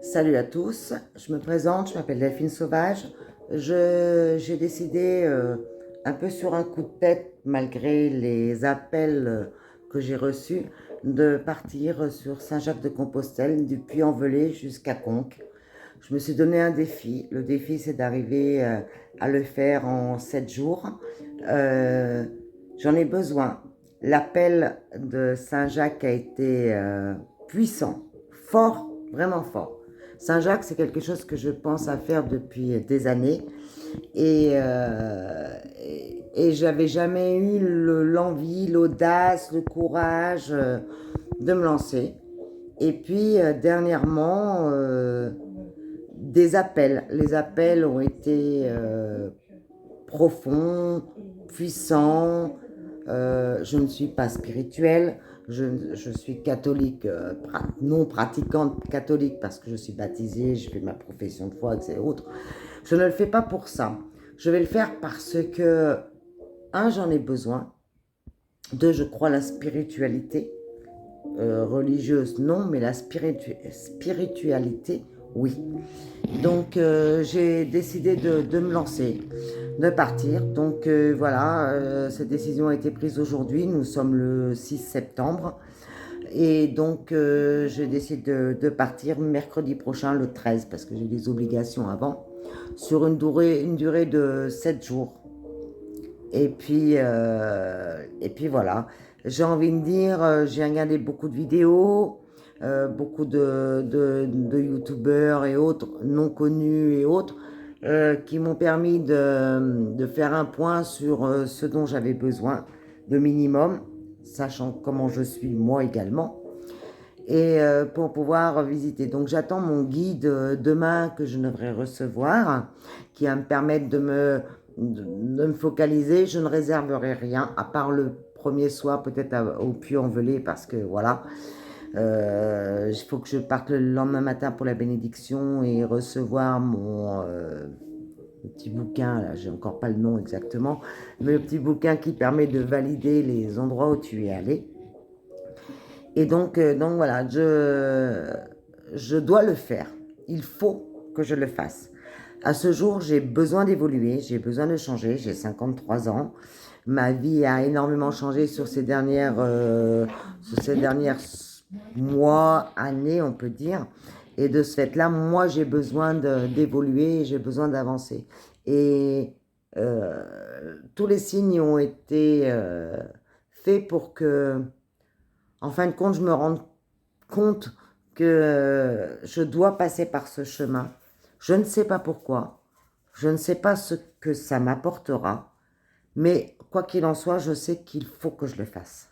Salut à tous, je me présente, je m'appelle Delphine Sauvage. J'ai décidé, un peu sur un coup de tête, malgré les appels que j'ai reçus, de partir sur Saint-Jacques-de-Compostelle, du Puy-en-Velay jusqu'à Conques. Je me suis donné un défi. Le défi, c'est d'arriver à le faire en 7 jours. Euh, J'en ai besoin. L'appel de Saint-Jacques a été puissant, fort, vraiment fort. Saint-Jacques, c'est quelque chose que je pense à faire depuis des années et j'avais jamais eu l'envie, l'audace, le courage de me lancer. Et puis dernièrement, des appels. Les appels ont été profonds, puissants. Je ne suis pas spirituelle, je suis catholique, non pratiquante catholique parce que je suis baptisée, je fais ma profession de foi, etc. Autres. Je ne le fais pas pour ça. Je vais le faire parce que, un, j'en ai besoin. Deux, je crois à la spiritualité. Religieuse, non, mais la spiritualité, oui. Donc, j'ai décidé de me lancer, de partir. Donc, voilà, cette décision a été prise aujourd'hui. Nous sommes le 6 septembre. Et donc, j'ai décidé de partir mercredi prochain, le 13, parce que j'ai des obligations avant, sur une durée de 7 jours. Et puis voilà, j'ai envie de dire, j'ai regardé beaucoup de vidéos, beaucoup de youtubeurs et autres, non connus et autres, qui m'ont permis de faire un point sur ce dont j'avais besoin, de minimum, sachant comment je suis moi également, et pour pouvoir visiter. Donc j'attends mon guide demain que je devrais recevoir, qui va me permettre de me focaliser. Je ne réserverai rien, à part le premier soir peut-être au Puy-en-Velay, parce que voilà, il faut que je parte le lendemain matin pour la bénédiction et recevoir mon petit bouquin, là, j'ai encore pas le nom exactement, mais le petit bouquin qui permet de valider les endroits où tu es allé. Et donc voilà, je dois le faire. Il faut que je le fasse. À ce jour, j'ai besoin d'évoluer, j'ai besoin de changer. J'ai 53 ans. Ma vie a énormément changé sur ces dernières mois, années, on peut dire. Et de ce fait-là, moi, j'ai besoin d'évoluer, j'ai besoin d'avancer. Et tous les signes ont été faits pour que, en fin de compte, je me rende compte que je dois passer par ce chemin. Je ne sais pas pourquoi, je ne sais pas ce que ça m'apportera, mais quoi qu'il en soit, je sais qu'il faut que je le fasse.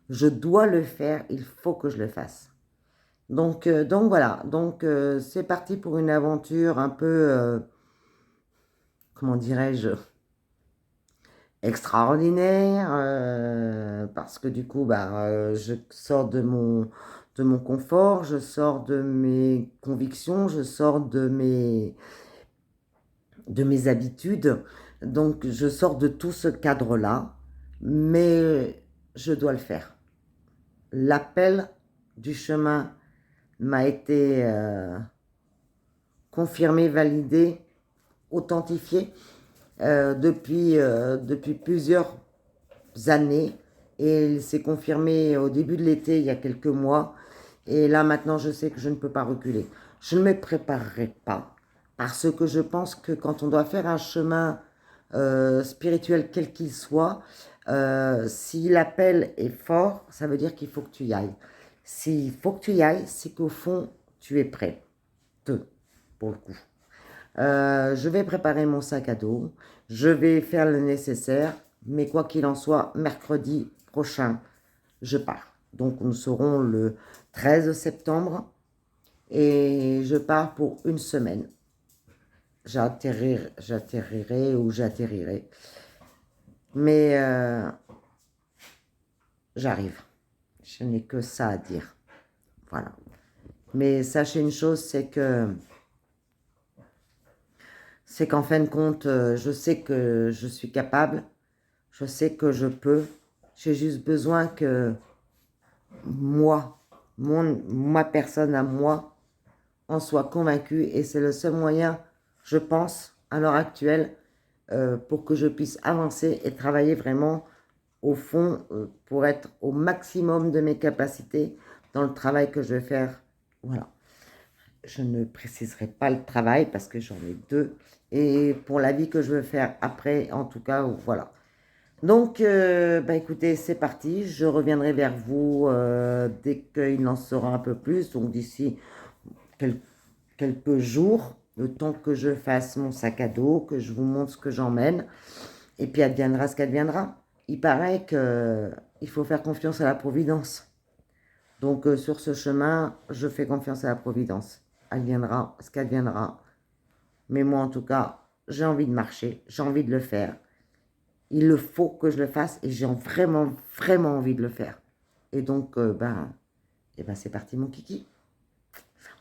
Je dois le faire, il faut que je le fasse. Donc voilà, c'est parti pour une aventure un peu, comment dirais-je, extraordinaire, parce que du coup, je sors de mon confort, je sors de mes convictions, je sors de mes habitudes, donc je sors de tout ce cadre-là, mais je dois le faire. L'appel du chemin m'a été confirmé, validé, authentifié depuis plusieurs années et il s'est confirmé au début de l'été, il y a quelques mois. Et là, maintenant, je sais que je ne peux pas reculer. Je ne me préparerai pas parce que je pense que quand on doit faire un chemin spirituel quel qu'il soit, si l'appel est fort, ça veut dire qu'il faut que tu y ailles. S'il faut que tu y ailles, c'est qu'au fond, tu es prêt. Pour le coup. Je vais préparer mon sac à dos, je vais faire le nécessaire, mais quoi qu'il en soit, mercredi prochain, je pars. Donc nous serons le 13 septembre et je pars pour une semaine. J'atterrirai ou j'atterrirai. Mais j'arrive. Je n'ai que ça à dire. Voilà. Mais sachez une chose, c'est qu'en fin de compte, je sais que je suis capable, je sais que je peux, j'ai juste besoin que moi, ma personne à moi, en soit convaincue. Et c'est le seul moyen, je pense, à l'heure actuelle, pour que je puisse avancer et travailler vraiment au fond pour être au maximum de mes capacités dans le travail que je vais faire. Voilà. Je ne préciserai pas le travail parce que j'en ai deux. Et pour la vie que je veux faire après, en tout cas, voilà. Donc, bah écoutez, c'est parti. Je reviendrai vers vous dès qu'il en sera un peu plus. Donc, d'ici quelques jours, le temps que je fasse mon sac à dos, que je vous montre ce que j'emmène. Et puis, adviendra ce qu'adviendra. Il paraît qu'il faut faire confiance à la Providence. Donc, sur ce chemin, je fais confiance à la Providence. Adviendra ce qu'adviendra. Mais moi, en tout cas, j'ai envie de marcher, j'ai envie de le faire. Il le faut que je le fasse et j'ai vraiment, vraiment envie de le faire. Et donc, c'est parti mon kiki.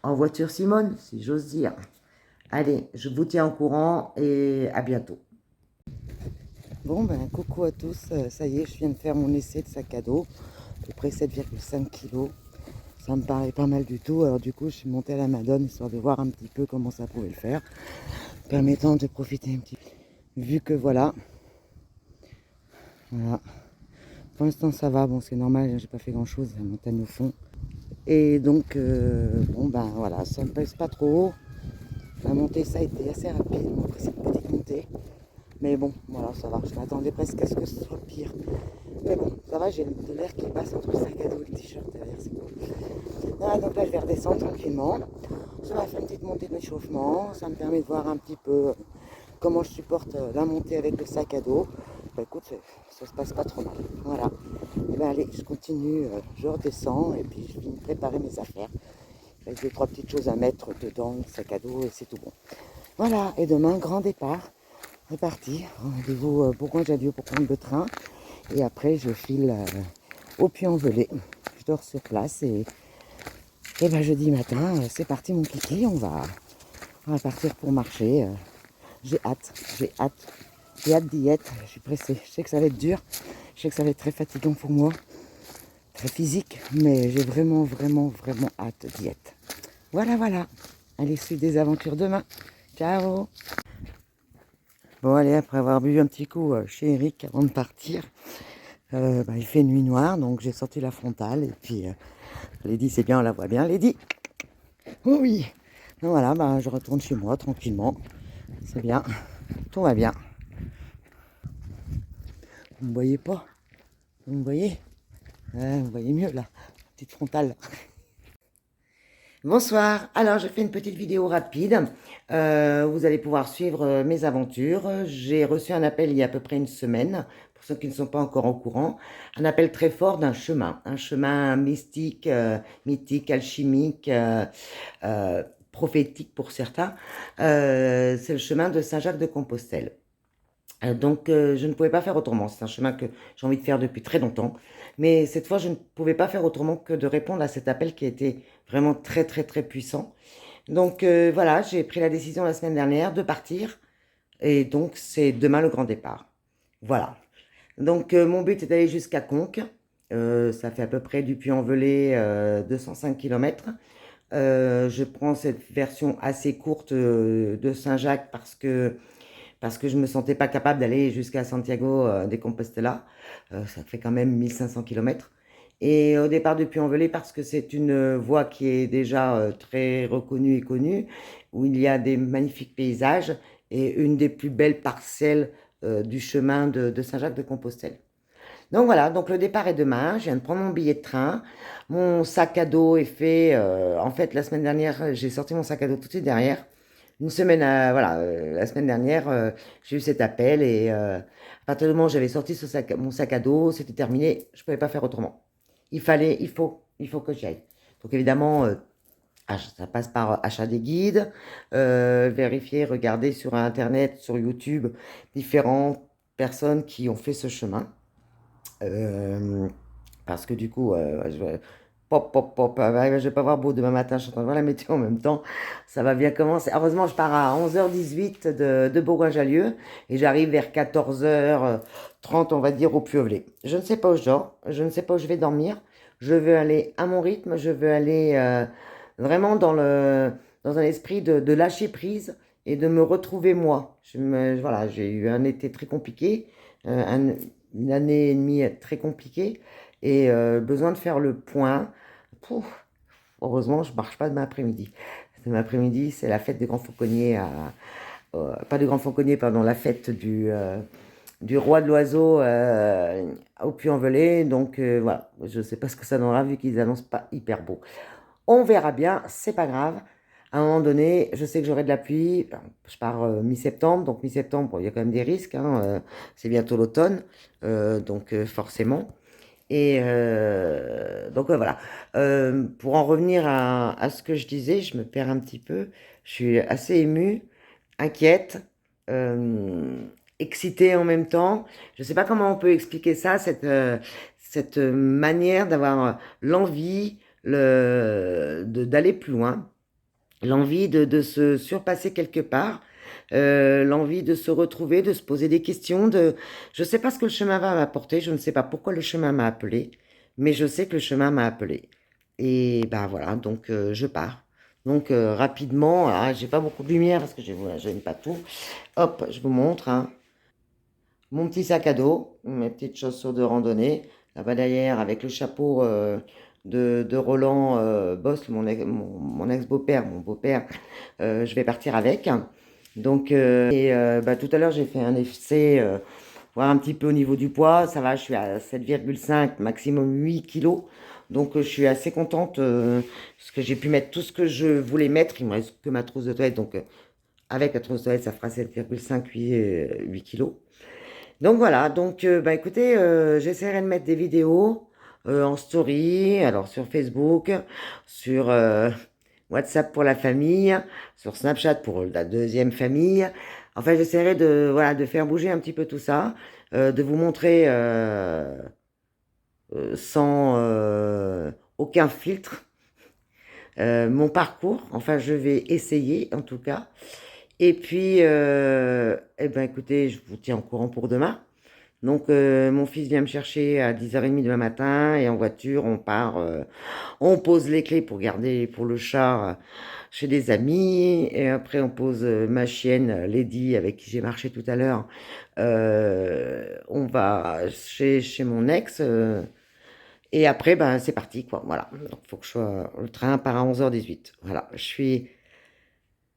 En voiture Simone, si j'ose dire. Allez, je vous tiens au courant et à bientôt. Bon, coucou à tous. Ça y est, je viens de faire mon essai de sac à dos. À peu près 7,5 kg. Ça me paraît pas mal du tout. Alors du coup, je suis montée à la Madone histoire de voir un petit peu comment ça pouvait le faire. Permettant de profiter un petit peu. Vu que voilà. Pour l'instant, ça va. Bon, c'est normal, j'ai pas fait grand chose. La montagne au fond. Et donc, voilà, ça me pèse pas trop. La montée, ça a été assez rapide. Bon, après, c'est une petite montée. Mais bon, voilà, ça va. Je m'attendais presque à ce que ce soit pire. Mais bon, ça va, j'ai de l'air qui passe entre le sac à dos et le t-shirt derrière, c'est cool. Voilà, donc là, je vais redescendre tranquillement. Ça m'a fait une petite montée d'échauffement. Ça me permet de voir un petit peu comment je supporte la montée avec le sac à dos. Bah écoute, ça se passe pas trop mal. Voilà. Et ben allez, je continue, je redescends et puis je viens de préparer mes affaires. Avec 2-3 petites choses à mettre dedans, le sac à dos et c'est tout bon. Voilà, et demain, grand départ. C'est parti. Rendez-vous Bourgoin-Jallieu pour prendre le train. Et après, je file au Puy-en-Velay. Je dors sur place et jeudi matin, c'est parti mon kiki. On va partir pour marcher. J'ai hâte, j'ai hâte. J'ai hâte d'y être. Je suis pressée. Je sais que ça va être dur. Je sais que ça va être très fatigant pour moi. Très physique. Mais j'ai vraiment, vraiment, vraiment hâte d'y être. Voilà, voilà. Allez, suivre des aventures demain. Ciao. Bon, allez, après avoir bu un petit coup chez Eric avant de partir, il fait nuit noire, donc j'ai sorti la frontale. Et puis, Lady, c'est bien, on la voit bien, Lady. Oh oui. Donc voilà, je retourne chez moi tranquillement. C'est bien. Tout va bien. Vous ne me voyez pas? Vous me voyez? Vous voyez mieux là. Petite frontale. Bonsoir, alors je fais une petite vidéo rapide, vous allez pouvoir suivre mes aventures. J'ai reçu un appel il y a à peu près une semaine, pour ceux qui ne sont pas encore au courant, un appel très fort d'un chemin, un chemin mystique, mythique, alchimique, prophétique pour certains, c'est le chemin de Saint-Jacques-de-Compostelle. Donc, je ne pouvais pas faire autrement. C'est un chemin que j'ai envie de faire depuis très longtemps. Mais cette fois, je ne pouvais pas faire autrement que de répondre à cet appel qui a été vraiment très, très, très puissant. Donc, voilà, j'ai pris la décision la semaine dernière de partir. Et donc, c'est demain le grand départ. Voilà. Donc, mon but est d'aller jusqu'à Conques. Ça fait à peu près du Puy-en-Velay 205 km. Je prends cette version assez courte de Saint-Jacques parce que je ne me sentais pas capable d'aller jusqu'à Santiago de Compostela. Ça fait quand même 1500 km. Et au départ de Puy-en-Velay, parce que c'est une voie qui est déjà très reconnue et connue, où il y a des magnifiques paysages et une des plus belles parcelles du chemin de Saint-Jacques-de-Compostelle. Donc voilà, donc le départ est demain, je viens de prendre mon billet de train, mon sac à dos est fait, en fait la semaine dernière j'ai sorti mon sac à dos tout de suite derrière, une semaine, la semaine dernière j'ai eu cet appel et à partir du moment où j'avais sorti mon sac à dos, c'était terminé, je ne pouvais pas faire autrement. Il faut que j'y aille. Donc évidemment, ça passe par achat des guides, vérifier, regarder sur Internet, sur YouTube, différentes personnes qui ont fait ce chemin. Parce que du coup, Pop, pop, pop. Je vais pas voir beau demain matin, je suis en train de voir la météo en même temps. Ça va bien commencer. Heureusement, je pars à 11h18 de Bourgoin-Jallieu et j'arrive vers 14h30, on va dire, au Puy-en-Velay. Je ne sais pas où je dors, je ne sais pas où je vais dormir. Je veux aller à mon rythme, je veux aller vraiment dans un esprit de lâcher prise et de me retrouver moi. Voilà, j'ai eu un été très compliqué, une année et demie très compliquée et besoin de faire le point. Pouf, heureusement, je ne marche pas demain après-midi. Demain après-midi, c'est la fête des Grands Fauconniers pas du Grand Fauconnier, pardon, la fête du roi de l'oiseau au Puy-en-Velay. Donc voilà, je ne sais pas ce que ça donnera vu qu'ils annoncent pas hyper beau. On verra bien, c'est pas grave. À un moment donné, je sais que j'aurai de la pluie. Je pars mi-septembre, donc mi-septembre, bon, il y a quand même des risques, hein, c'est bientôt l'automne, donc forcément. Et donc voilà. Pour en revenir à ce que je disais, je me perds un petit peu. Je suis assez émue, inquiète, euh, excitée en même temps. Je ne sais pas comment on peut expliquer ça, cette manière d'avoir l'envie d'aller plus loin, l'envie de se surpasser quelque part, l'envie de se retrouver, de se poser des questions, je ne sais pas ce que le chemin va m'apporter, je ne sais pas pourquoi le chemin m'a appelé, mais je sais que le chemin m'a appelé. Et ben voilà, donc je pars. Donc rapidement, j'ai pas beaucoup de lumière parce que j'aime pas tout. Hop, je vous montre, hein. Mon petit sac à dos, mes petites chaussures de randonnée, là-bas derrière avec le chapeau de Roland Boss, mon ex-beau-père, mon beau-père, je vais partir avec. Donc, tout à l'heure, j'ai fait un essai, voir un petit peu au niveau du poids. Ça va, je suis à 7,5, maximum 8 kilos. Donc, je suis assez contente parce que j'ai pu mettre tout ce que je voulais mettre. Il me reste que ma trousse de toilette. Donc, avec la trousse de toilette, ça fera 7,5, 8 kilos. Donc voilà, donc écoutez, j'essaierai de mettre des vidéos en story, alors sur Facebook, sur WhatsApp pour la famille, sur Snapchat pour la deuxième famille. Enfin, j'essaierai voilà, de faire bouger un petit peu tout ça, de vous montrer sans aucun filtre mon parcours. Enfin, je vais essayer en tout cas. Et puis, écoutez, je vous tiens au courant pour demain. Donc, mon fils vient me chercher à 10h30 demain matin et en voiture, on part, on pose les clés pour garder pour le chat chez des amis et après on pose ma chienne Lady avec qui j'ai marché tout à l'heure. On va chez mon ex et après, ben, c'est parti, quoi. Voilà. Donc, faut que je sois, le train part à 11h18. Voilà. Je suis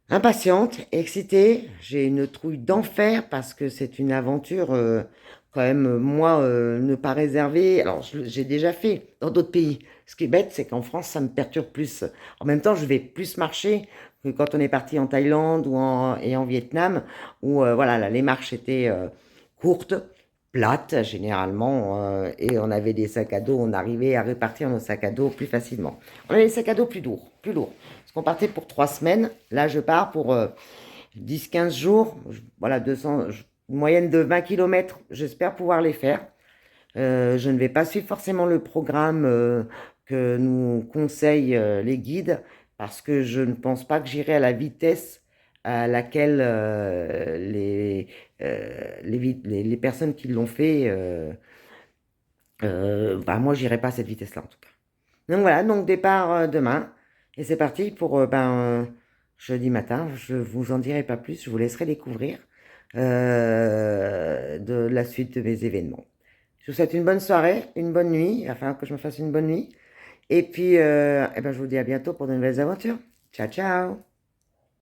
impatiente, excitée, j'ai une trouille d'enfer parce que c'est une aventure quand même, moi, ne pas réservée. Alors, j'ai déjà fait dans d'autres pays. Ce qui est bête, c'est qu'en France, ça me perturbe plus. En même temps, je vais plus marcher que quand on est parti en Thaïlande et en Vietnam, où voilà, là, les marches étaient courtes, plates généralement, et on avait des sacs à dos, on arrivait à répartir nos sacs à dos plus facilement. On avait des sacs à dos plus lourds, plus lourds. Parce qu'on partait pour 3 semaines. Là, je pars pour 10-15 jours. Voilà, 200, une moyenne de 20 km. J'espère pouvoir les faire. Je ne vais pas suivre forcément le programme que nous conseillent les guides parce que je ne pense pas que j'irai à la vitesse à laquelle les personnes qui l'ont fait, moi, j'irai pas à cette vitesse-là en tout cas. Donc voilà, donc départ demain. Et c'est parti pour jeudi matin. Je vous en dirai pas plus, je vous laisserai découvrir de la suite de mes événements. Je vous souhaite une bonne soirée, une bonne nuit. Il va falloir que je me fasse une bonne nuit. Et puis, je vous dis à bientôt pour de nouvelles aventures. Ciao, ciao!